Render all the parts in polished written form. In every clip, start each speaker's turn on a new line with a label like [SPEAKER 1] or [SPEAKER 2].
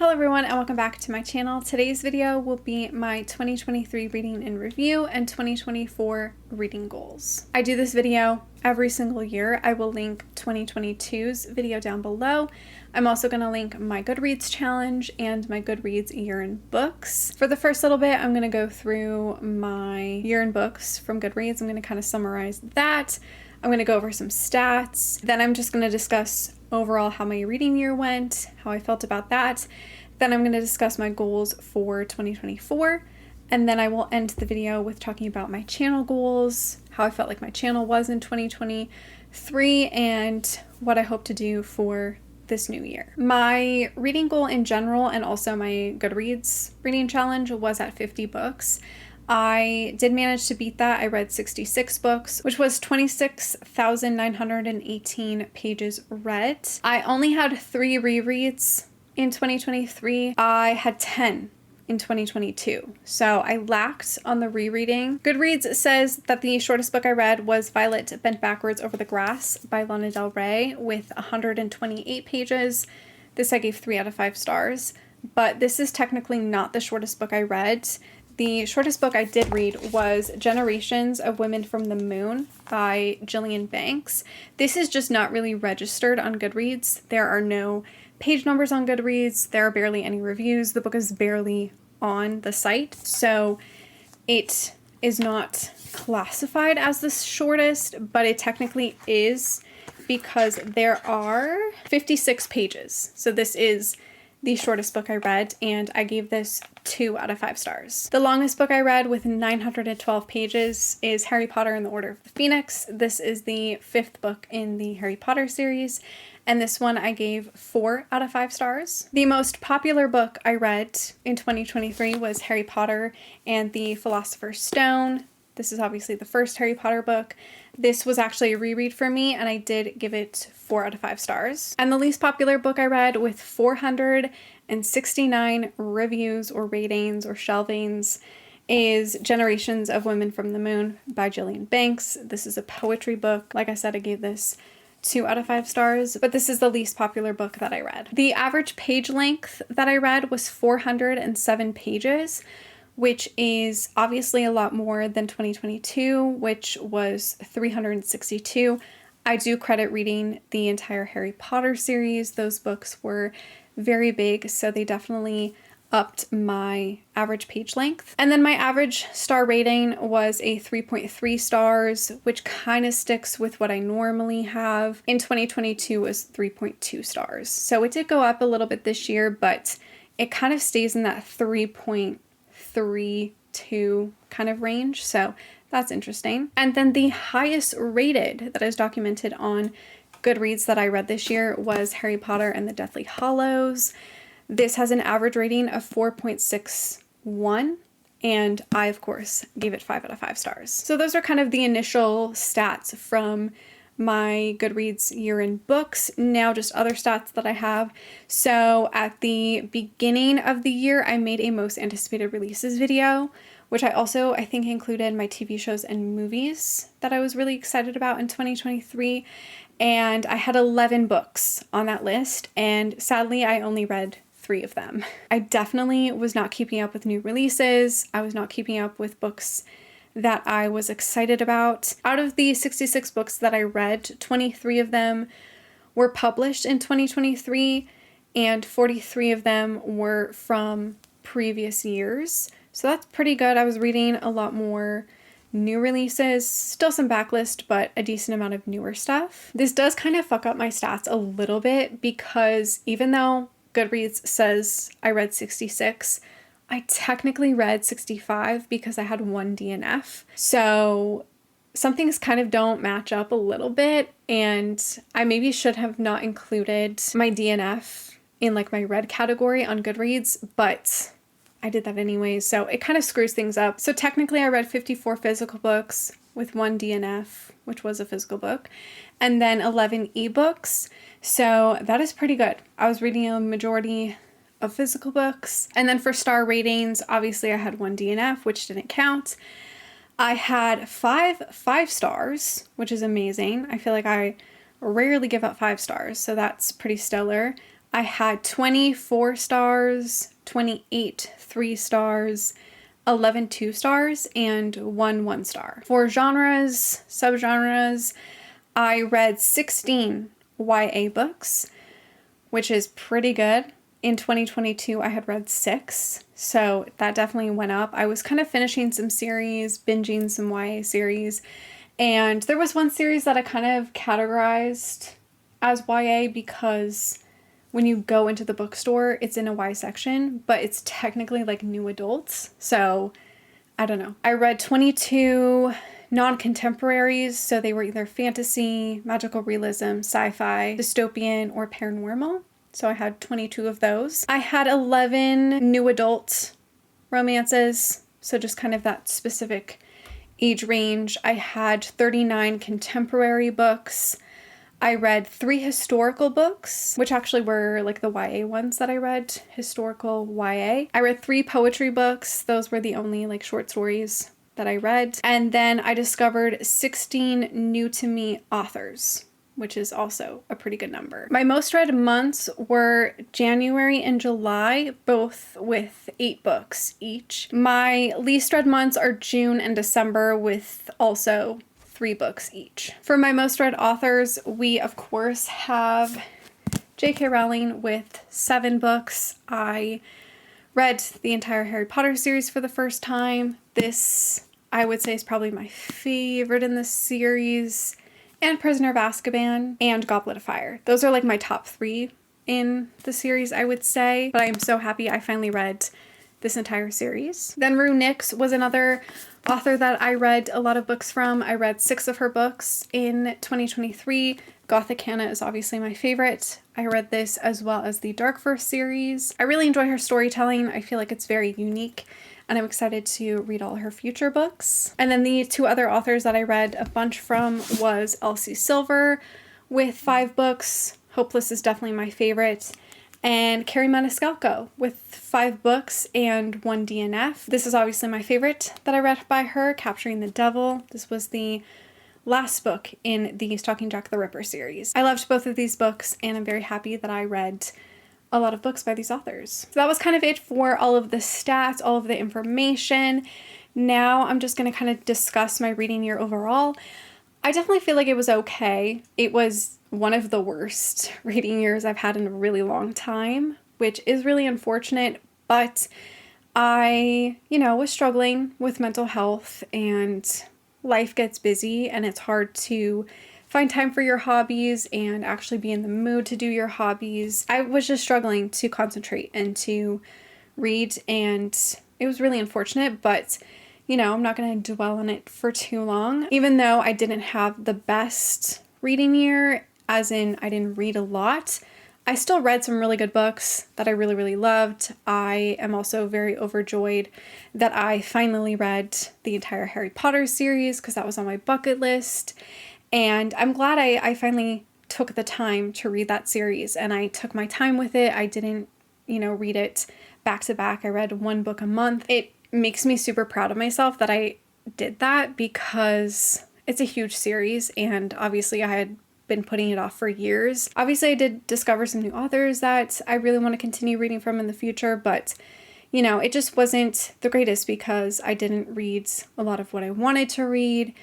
[SPEAKER 1] Hello everyone and welcome back to my channel. Today's video will be my 2023 reading in review and 2024 reading goals. I do this video every single year. I will link 2022's video down below. I'm also going to link my Goodreads challenge and my Goodreads year in books. For the first little bit, I'm going to go through my year in books from Goodreads. I'm going to kind of summarize that. I'm going to go over some stats. Then I'm just going to discuss overall how my reading year went, how I felt about that. Then I'm going to discuss my goals for 2024. And then I will end the video with talking about my channel goals, how I felt like my channel was in 2023, and what I hope to do for this new year. My reading goal in general and also my Goodreads reading challenge was at 50 books. I did manage to beat that. I read 66 books, which was 26,918 pages read. I only had 3 rereads in 2023. I had 10 in 2022. So I lacked on the rereading. Goodreads says that the shortest book I read was Violet Bent Backwards Over the Grass by Lana Del Rey with 128 pages. This I gave 3 out of 5 stars, but this is technically not the shortest book I read. The shortest book I did read was Generations of Women from the Moon by Gillian Banks. This is just not really registered on Goodreads. There are no page numbers on Goodreads. There are barely any reviews. The book is barely on the site, so it is not classified as the shortest, but it technically is because there are 56 pages. So this is the shortest book I read, and I gave this 2 out of 5 stars. The longest book I read with 912 pages is Harry Potter and the Order of the Phoenix. This is the 5th book in the Harry Potter series, and this one I gave 4 out of 5 stars. The most popular book I read in 2023 was Harry Potter and the Philosopher's Stone. This is obviously the first Harry Potter book. This was actually a reread for me, and I did give it 4 out of 5 stars. And the least popular book I read with 469 reviews or ratings or shelvings is Generations of Women from the Moon by Gillian Banks. This is a poetry book. Like I said, I gave this 2 out of 5 stars, but this is the least popular book that I read. The average page length that I read was 407 pages, which is obviously a lot more than 2022, which was 362. I do credit reading the entire Harry Potter series. Those books were very big, so they definitely upped my average page length. And then my average star rating was a 3.3 stars, which kind of sticks with what I normally have. In 2022 was 3.2 stars. So it did go up a little bit this year, but it kind of stays in that 3.32 kind of range, so that's interesting. And then the highest rated that is documented on Goodreads that I read this year was Harry Potter and the Deathly Hallows. This has an average rating of 4.61, and I of course gave it 5 out of 5 stars. So those are kind of the initial stats from my Goodreads year in books. Now just other stats that I have. So at the beginning of the year, I made a most anticipated releases video, which I think included my TV shows and movies that I was really excited about in 2023. And I had 11 books on that list, and sadly I only read 3 of them. I definitely was not keeping up with new releases. I was not keeping up with books that I was excited about. Out of the 66 books that I read, 23 of them were published in 2023, and 43 of them were from previous years. So that's pretty good. I was reading a lot more new releases, still some backlist, but a decent amount of newer stuff. This does kind of fuck up my stats a little bit because even though Goodreads says I read 66, I technically read 65 because I had 1 DNF. So some things kind of don't match up a little bit, and I maybe should have not included my DNF in like my read category on Goodreads, but I did that anyway, so it kind of screws things up. So technically I read 54 physical books with 1 DNF, which was a physical book, and then 11 ebooks. So that is pretty good. I was reading a majority of physical books. And then for star ratings, obviously I had 1 DNF, which didn't count. I had 5 stars, which is amazing. I feel like I rarely give out 5 stars, so that's pretty stellar. I had 24 stars, 28 3 stars, 11 2 stars, and 1 star. For genres, subgenres, I read 16 YA books, which is pretty good. In 2022, I had read 6, so that definitely went up. I was kind of finishing some series, binging some YA series, and there was one series that I kind of categorized as YA because when you go into the bookstore, it's in a Y section, but it's technically like new adults, so I don't know. I read 22 non-contemporaries, so they were either fantasy, magical realism, sci-fi, dystopian, or paranormal. So I had 22 of those. I had 11 new adult romances, so just kind of that specific age range. I had 39 contemporary books. I read 3 historical books, which actually were like the YA ones that I read, historical YA. I read 3 poetry books. Those were the only like short stories that I read. And then I discovered 16 new to me authors, which is also a pretty good number. My most read months were January and July, both with 8 books each. My least read months are June and December, with also 3 books each. For my most read authors, we of course have J.K. Rowling with 7 books. I read the entire Harry Potter series for the first time. This, I would say, is probably my favorite in the series, and Prisoner of Azkaban and Goblet of Fire. Those are like my top 3 in the series, I would say, but I am so happy I finally read this entire series. Then Rue Nix was another author that I read a lot of books from. I read 6 of her books in 2023. Gothic Hannah is obviously my favorite. I read this as well as the Dark Verse series. I really enjoy her storytelling. I feel like it's very unique, and I'm excited to read all her future books. And then the 2 other authors that I read a bunch from was Elsie Silver with 5 books. Hopeless is definitely my favorite. And Carrie Maniscalco with 5 books and 1 DNF. This is obviously my favorite that I read by her, Capturing the Devil. This was the last book in the Stalking Jack the Ripper series. I loved both of these books, and I'm very happy that I read a lot of books by these authors. So that was kind of it for all of the stats, all of the information. Now I'm just going to kind of discuss my reading year overall. I definitely feel like it was okay. It was one of the worst reading years I've had in a really long time, which is really unfortunate, but I, was struggling with mental health, and life gets busy and it's hard to find time for your hobbies and actually be in the mood to do your hobbies. I was just struggling to concentrate and to read, and it was really unfortunate, but I'm not going to dwell on it for too long. Even though I didn't have the best reading year, as in I didn't read a lot, I still read some really good books that I really, really loved. I am also very overjoyed that I finally read the entire Harry Potter series, because that was on my bucket list. And I'm glad I finally took the time to read that series, and I took my time with it. I didn't, read it back to back. I read 1 book a month. It makes me super proud of myself that I did that, because it's a huge series, and obviously I had been putting it off for years. Obviously I did discover some new authors that I really want to continue reading from in the future, but it just wasn't the greatest because I didn't read a lot of what I wanted to read.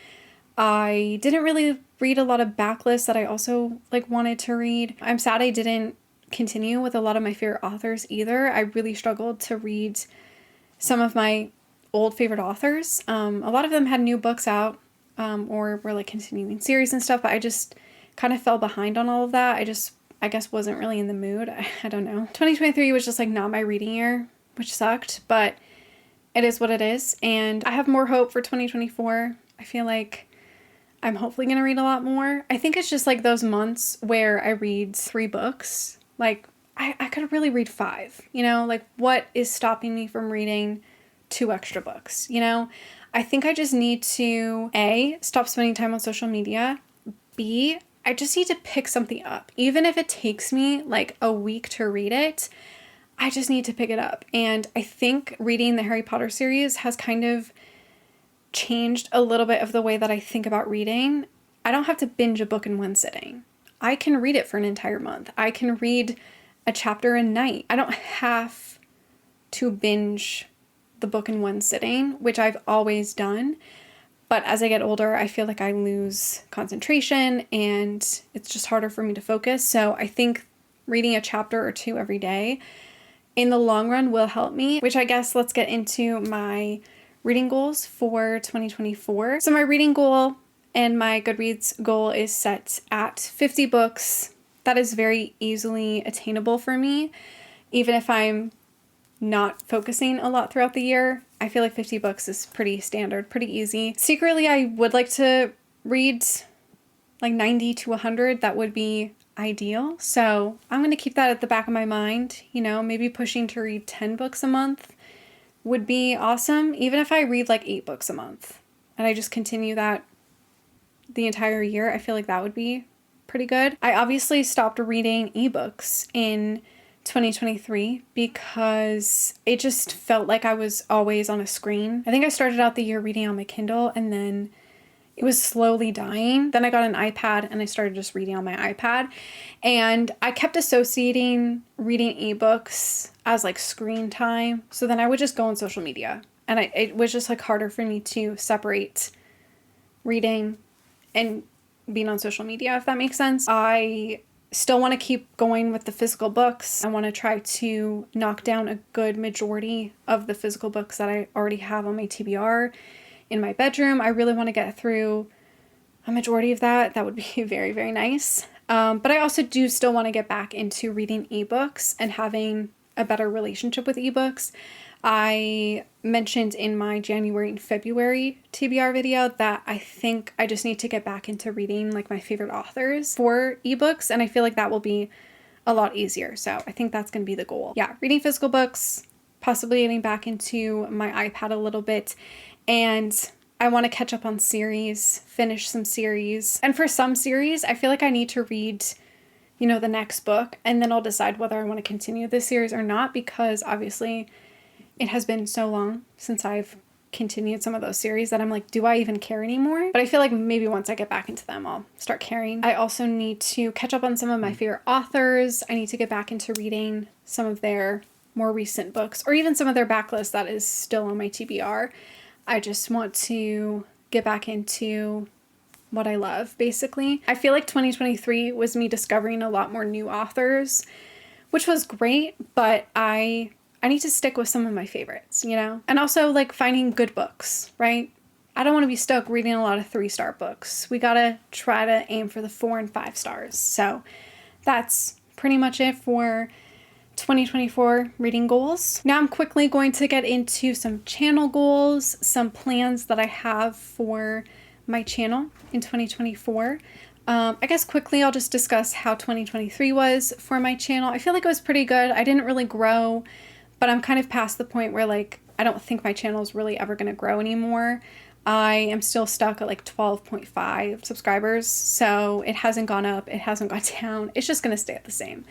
[SPEAKER 1] I didn't really read a lot of backlists that I also wanted to read. I'm sad I didn't continue with a lot of my favorite authors either. I really struggled to read some of my old favorite authors. A lot of them had new books out, or were continuing series and stuff, but I just kind of fell behind on all of that. I guess wasn't really in the mood. I don't know. 2023 was just not my reading year, which sucked, but it is what it is. And I have more hope for 2024. I feel like I'm hopefully going to read a lot more. I think it's just those months where I read 3 books. I could really read 5, what is stopping me from reading 2 extra books, I think I just need to, A, stop spending time on social media. B, I just need to pick something up. Even if it takes me a week to read it, I just need to pick it up. And I think reading the Harry Potter series has kind of changed a little bit of the way that I think about reading. I don't have to binge a book in one sitting. I can read it for an entire month. I can read a chapter a night. I don't have to binge the book in one sitting, which I've always done. But as I get older, I feel like I lose concentration and it's just harder for me to focus. So I think reading a chapter or two every day in the long run will help me, which I guess let's get into my reading goals for 2024. So my reading goal and my Goodreads goal is set at 50 books. That is very easily attainable for me, even if I'm not focusing a lot throughout the year. I feel like 50 books is pretty standard, pretty easy. Secretly, I would like to read like 90 to 100. That would be ideal. So I'm going to keep that at the back of my mind. You know, maybe pushing to read 10 books a month would be awesome. Even if I read like 8 books a month and I just continue that the entire year, I feel like that would be pretty good. I obviously stopped reading ebooks in 2023 because it just felt like I was always on a screen. I think I started out the year reading on my Kindle and then it was slowly dying. Then I got an iPad and I started just reading on my iPad. And I kept associating reading ebooks as like screen time. So then I would just go on social media. And it was just like harder for me to separate reading and being on social media, if that makes sense. I still want to keep going with the physical books. I want to try to knock down a good majority of the physical books that I already have on my TBR in my bedroom. I really want to get through a majority of that. That would be very, very nice. But I also do still want to get back into reading ebooks and having a better relationship with ebooks. I mentioned in my January and February TBR video that I think I just need to get back into reading like my favorite authors for ebooks, and I feel like that will be a lot easier. So I think that's going to be the goal. Yeah, reading physical books, possibly getting back into my iPad a little bit, and I want to catch up on series, finish some series. And for some series, I feel like I need to read, you know, the next book, and then I'll decide whether I want to continue this series or not, because obviously it has been so long since I've continued some of those series that I'm like, do I even care anymore? But I feel like maybe once I get back into them, I'll start caring. I also need to catch up on some of my favorite authors. I need to get back into reading some of their more recent books, or even some of their backlist that is still on my TBR. I just want to get back into what I love, basically. I feel like 2023 was me discovering a lot more new authors, which was great, but I need to stick with some of my favorites, you know? And also like finding good books, right? I don't want to be stuck reading a lot of 3-star books. We gotta try to aim for the 4 and 5 stars. So that's pretty much it for 2024 reading goals. Now I'm quickly going to get into some channel goals, some plans that I have for my channel in 2024. I guess quickly I'll just discuss how 2023 was for my channel. I feel like it was pretty good. I didn't really grow, but I'm kind of past the point where like I don't think my channel is really ever going to grow anymore. I am still stuck at like 12.5 subscribers, so it hasn't gone up, it hasn't gone down. It's just going to stay at the same,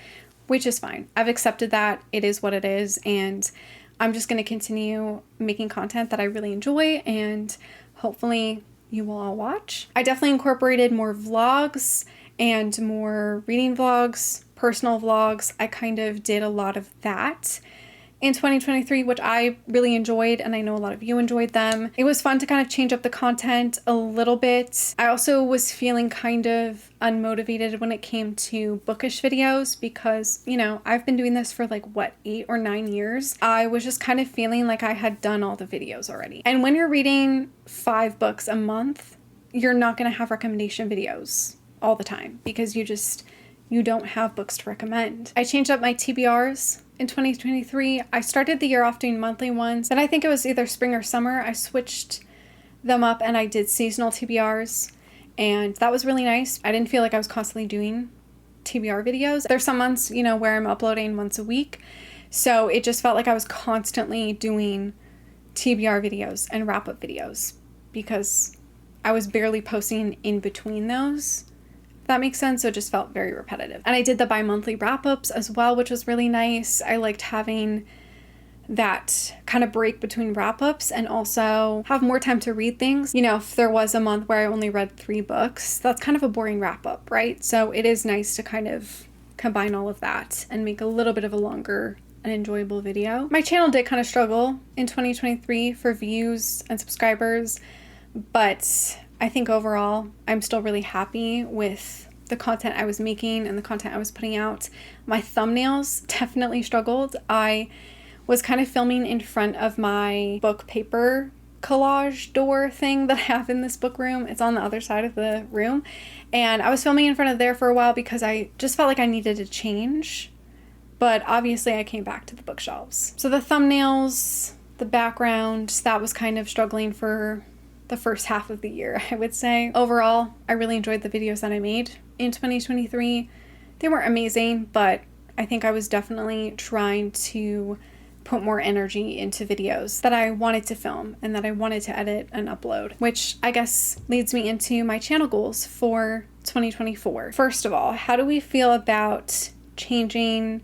[SPEAKER 1] which is fine. I've accepted that. It is what it is, and I'm just going to continue making content that I really enjoy, and hopefully you will all watch. I definitely incorporated more vlogs and more reading vlogs, personal vlogs. I kind of did a lot of that in 2023, which I really enjoyed, and I know a lot of you enjoyed them. It was fun to kind of change up the content a little bit. I also was feeling kind of unmotivated when it came to bookish videos because, you know, I've been doing this for like, what, 8 or 9 years? I was just kind of feeling like I had done all the videos already. And when you're reading 5 books a month, you're not going to have recommendation videos all the time because you don't have books to recommend. I changed up my TBRs in 2023. I started the year off doing monthly ones. Then I think it was either spring or summer, I switched them up and I did seasonal TBRs. And that was really nice. I didn't feel like I was constantly doing TBR videos. There's some months, you know, where I'm uploading once a week. So it just felt like I was constantly doing TBR videos and wrap-up videos because I was barely posting in between those. That makes sense. So it just felt very repetitive. And I did the bi-monthly wrap-ups as well, which was really nice. I liked having that kind of break between wrap-ups and also have more time to read things. You know, if there was a month where I only read 3 books, that's kind of a boring wrap-up, right? So it is nice to kind of combine all of that and make a little bit of a longer and enjoyable video. My channel did kind of struggle in 2023 for views and subscribers, but I think overall I'm still really happy with the content I was making and the content I was putting out. My thumbnails definitely struggled. I was kind of filming in front of my book paper collage door thing that I have in this book room. It's on the other side of the room. And I was filming in front of there for a while because I just felt like I needed to change. But obviously I came back to the bookshelves. So the thumbnails, the background, that was kind of struggling for the first half of the year, I would say. Overall, I really enjoyed the videos that I made in 2023. They weren't amazing, but I think I was definitely trying to put more energy into videos that I wanted to film and that I wanted to edit and upload, which I guess leads me into my channel goals for 2024. First of all, how do we feel about changing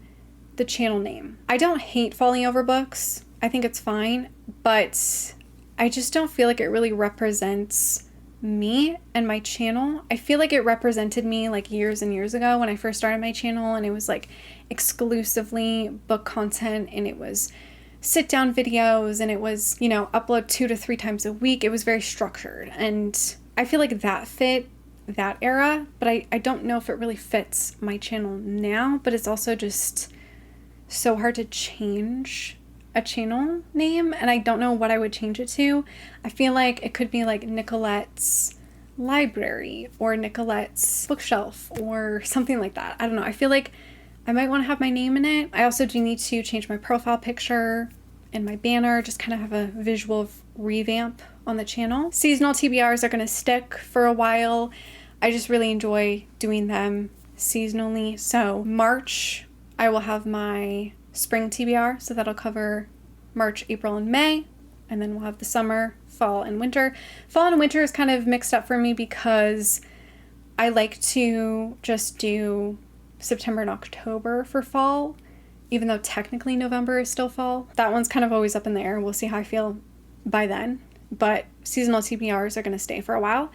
[SPEAKER 1] the channel name? I don't hate falling over books. I think it's fine, but I just don't feel like it really represents me and my channel. I feel like it represented me like years and years ago when I first started my channel, and it was like exclusively book content, and it was sit down videos, and it was, you know, upload 2 to 3 times a week. It was very structured, and I feel like that fit that era, but I don't know if it really fits my channel now. But it's also just so hard to change a channel name, and I don't know what I would change it to. I feel like it could be like Nicolette's Library or Nicolette's Bookshelf or something like that. I don't know. I feel like I might want to have my name in it. I also do need to change my profile picture and my banner, just kind of have a visual revamp on the channel. Seasonal TBRs are going to stick for a while. I just really enjoy doing them seasonally. So March, I will have my spring TBR, so that'll cover March, April, and May, and then we'll have the summer, fall, and winter. Fall and winter is kind of mixed up for me because I like to just do September and October for fall, even though technically November is still fall. That one's kind of always up in the air. We'll see how I feel by then, but seasonal TBRs are going to stay for a while.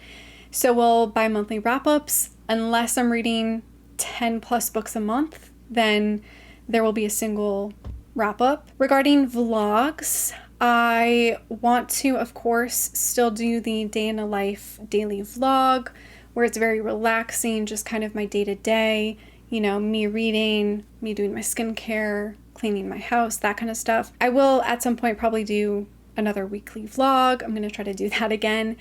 [SPEAKER 1] So we'll bi-monthly wrap-ups. Unless I'm reading 10 plus books a month, then there will be a single wrap-up. Regarding vlogs, I want to, of course, still do the day in a life daily vlog where it's very relaxing, just kind of my day-to-day, you know, me reading, me doing my skincare, cleaning my house, that kind of stuff. I will at some point probably do another weekly vlog. I'm going to try to do that again.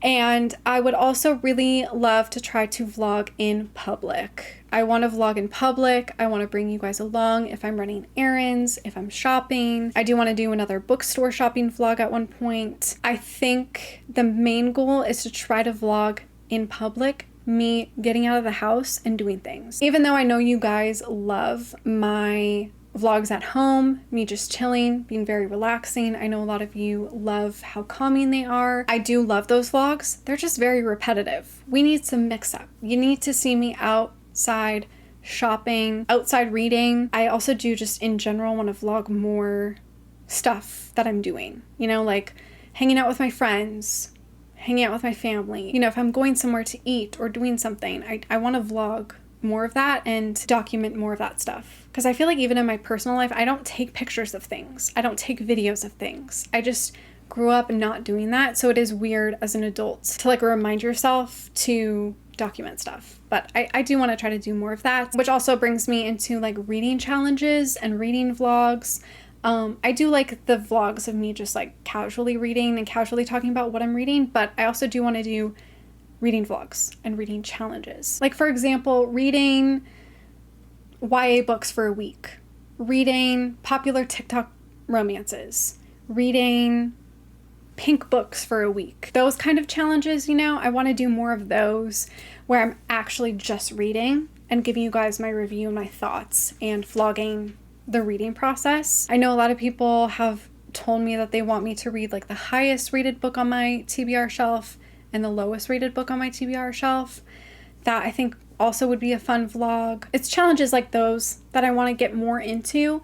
[SPEAKER 1] And I would also really love to try to vlog in public. I want to vlog in public. I want to bring you guys along if I'm running errands, if I'm shopping. I do want to do another bookstore shopping vlog at one point. I think the main goal is to try to vlog in public, me getting out of the house and doing things. Even though I know you guys love my vlogs at home, me just chilling, being very relaxing. I know a lot of you love how calming they are. I do love those vlogs. They're just very repetitive. We need some mix up. You need to see me outside shopping, outside reading. I also do just in general want to vlog more stuff that I'm doing, you know, like hanging out with my friends, hanging out with my family. You know, if I'm going somewhere to eat or doing something, I want to vlog more of that and document more of that stuff. Because I feel like even in my personal life, I don't take pictures of things. I don't take videos of things. I just grew up not doing that. So it is weird as an adult to like remind yourself to document stuff. But I do want to try to do more of that, which also brings me into like reading challenges and reading vlogs. I do like the vlogs of me just like casually reading and casually talking about what I'm reading, but I also do want to do reading vlogs and reading challenges. Like, for example, reading YA books for a week, reading popular TikTok romances, reading pink books for a week. Those kind of challenges, you know, I want to do more of those where I'm actually just reading and giving you guys my review and my thoughts and vlogging the reading process. I know a lot of people have told me that they want me to read like the highest rated book on my TBR shelf and the lowest rated book on my TBR shelf. That I think also would be a fun vlog. It's challenges like those that I want to get more into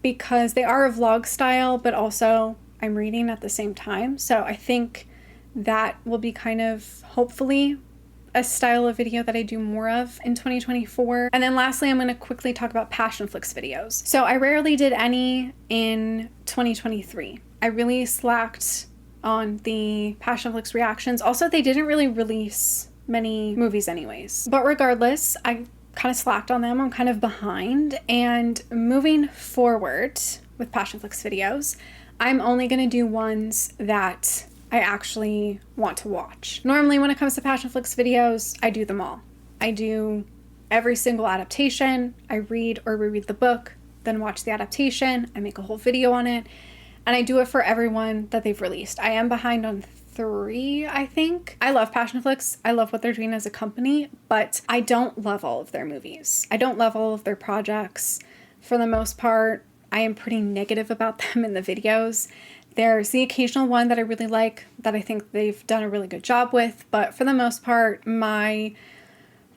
[SPEAKER 1] because they are a vlog style, but also I'm reading at the same time. So I think that will be kind of hopefully a style of video that I do more of in 2024. And then lastly, I'm going to quickly talk about Passionflix videos. So I rarely did any in 2023. I really slacked on the Passionflix reactions. Also, they didn't really release many movies anyways. But regardless, I kind of slacked on them. I'm kind of behind. And moving forward with Passionflix videos, I'm only going to do ones that I actually want to watch. Normally when it comes to Passionflix videos, I do them all. I do every single adaptation. I read or reread the book, then watch the adaptation. I make a whole video on it, and I do it for everyone that they've released. I am behind on 3, I think. I love Passionflix. I love what they're doing as a company, but I don't love all of their movies. I don't love all of their projects. For the most part, I am pretty negative about them in the videos. There's the occasional one that I really like that I think they've done a really good job with, but for the most part, my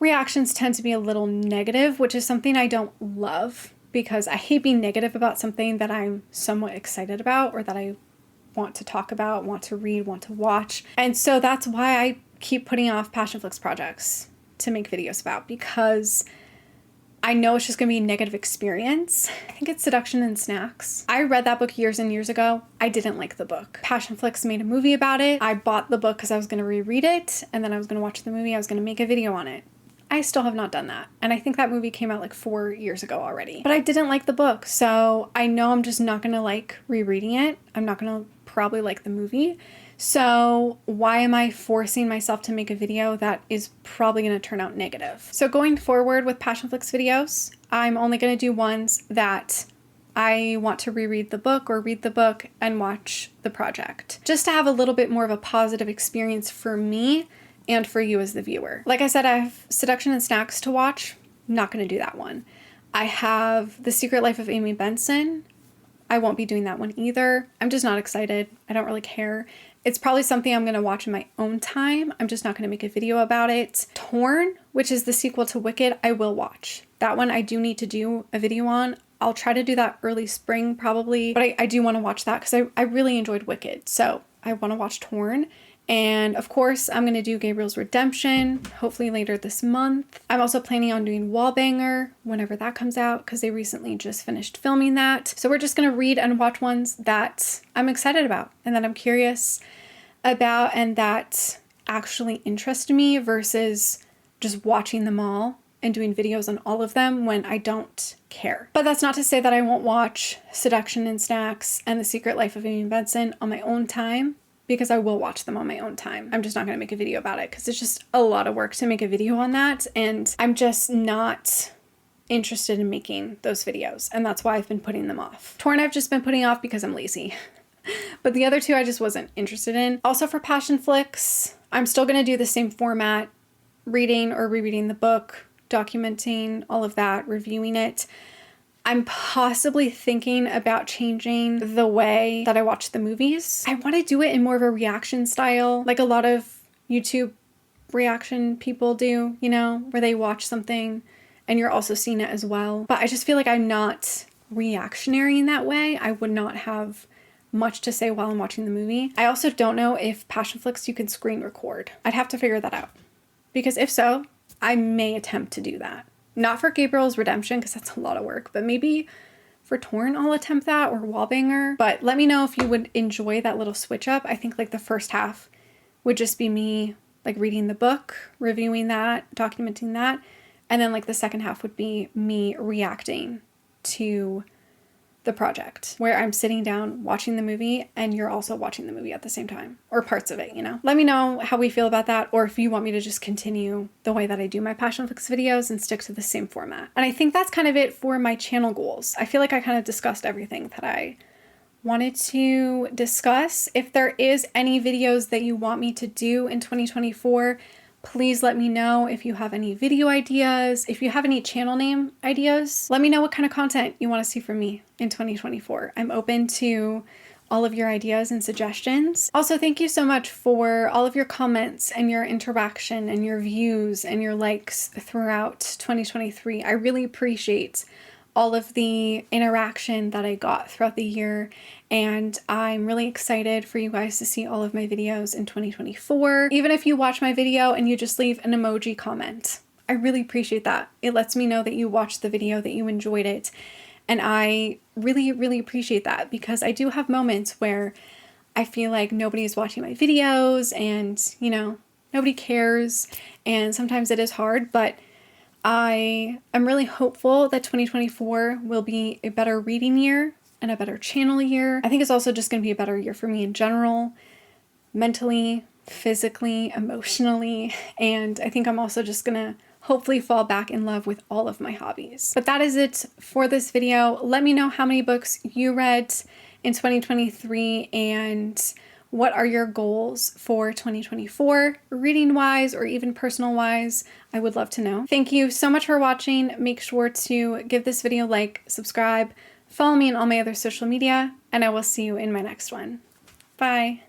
[SPEAKER 1] reactions tend to be a little negative, which is something I don't love because I hate being negative about something that I'm somewhat excited about or that I want to talk about, want to read, want to watch. And so that's why I keep putting off Passionflix projects to make videos about, because I know it's just going to be a negative experience. I think it's Seduction and Snacks. I read that book years and years ago. I didn't like the book. Passionflix made a movie about it. I bought the book because I was going to reread it, and then I was going to watch the movie. I was going to make a video on it. I still have not done that. And I think that movie came out like 4 years ago already. But I didn't like the book, so I know I'm just not going to like rereading it. I'm not going to probably like the movie. So why am I forcing myself to make a video that is probably going to turn out negative? So going forward with Passionflix videos, I'm only going to do ones that I want to reread the book or read the book and watch the project, just to have a little bit more of a positive experience for me and for you as the viewer. Like I said, I have Seduction and Snacks to watch. Not going to do that one. I have The Secret Life of Amy Benson. I won't be doing that one either. I'm just not excited. I don't really care. It's probably something I'm going to watch in my own time. I'm just not going to make a video about it. Torn, which is the sequel to Wicked, I will watch. That one I do need to do a video on. I'll try to do that early spring probably, but I do want to watch that because I really enjoyed Wicked. So I want to watch Torn. And of course, I'm going to do Gabriel's Redemption, hopefully later this month. I'm also planning on doing Wallbanger whenever that comes out because they recently just finished filming that. So we're just going to read and watch ones that I'm excited about and that I'm curious about and that actually interest me versus just watching them all and doing videos on all of them when I don't care. But that's not to say that I won't watch Seduction and Snacks and The Secret Life of Amy Benson on my own time, because I will watch them on my own time. I'm just not going to make a video about it because it's just a lot of work to make a video on that, and I'm just not interested in making those videos, and that's why I've been putting them off. Torn I've just been putting off because I'm lazy. But the other two I just wasn't interested in. Also for Passionflix, I'm still going to do the same format, reading or rereading the book, documenting all of that, reviewing it. I'm possibly thinking about changing the way that I watch the movies. I want to do it in more of a reaction style, like a lot of YouTube reaction people do, you know, where they watch something and you're also seeing it as well. But I just feel like I'm not reactionary in that way. I would not have much to say while I'm watching the movie. I also don't know if Passionflix you can screen record. I'd have to figure that out, because if so, I may attempt to do that. Not for Gabriel's Redemption, because that's a lot of work, but maybe for Torn I'll attempt that, or Wallbanger. But let me know if you would enjoy that little switch up. I think like the first half would just be me like reading the book, reviewing that, documenting that, and then like the second half would be me reacting to the project, where I'm sitting down watching the movie and you're also watching the movie at the same time, or parts of it, you know. Let me know how we feel about that, or if you want me to just continue the way that I do my Passionflix videos and stick to the same format. And I think that's kind of it for my channel goals. I feel like I kind of discussed everything that I wanted to discuss. If there is any videos that you want me to do in 2024, please let me know. If you have any video ideas, if you have any channel name ideas, let me know what kind of content you want to see from me in 2024. I'm open to all of your ideas and suggestions. Also, thank you so much for all of your comments and your interaction and your views and your likes throughout 2023. I really appreciate all of the interaction that I got throughout the year, and I'm really excited for you guys to see all of my videos in 2024. Even if you watch my video and you just leave an emoji comment, I really appreciate that. It lets me know that you watched the video, that you enjoyed it, and I really, really appreciate that, because I do have moments where I feel like nobody's watching my videos and, you know, nobody cares, and sometimes it is hard, but I am really hopeful that 2024 will be a better reading year and a better channel year. I think it's also just going to be a better year for me in general, mentally, physically, emotionally, and I think I'm also just going to hopefully fall back in love with all of my hobbies. But that is it for this video. Let me know how many books you read in 2023 and what are your goals for 2024, reading-wise or even personal-wise. I would love to know. Thank you so much for watching. Make sure to give this video a like, subscribe, follow me on all my other social media, and I will see you in my next one. Bye.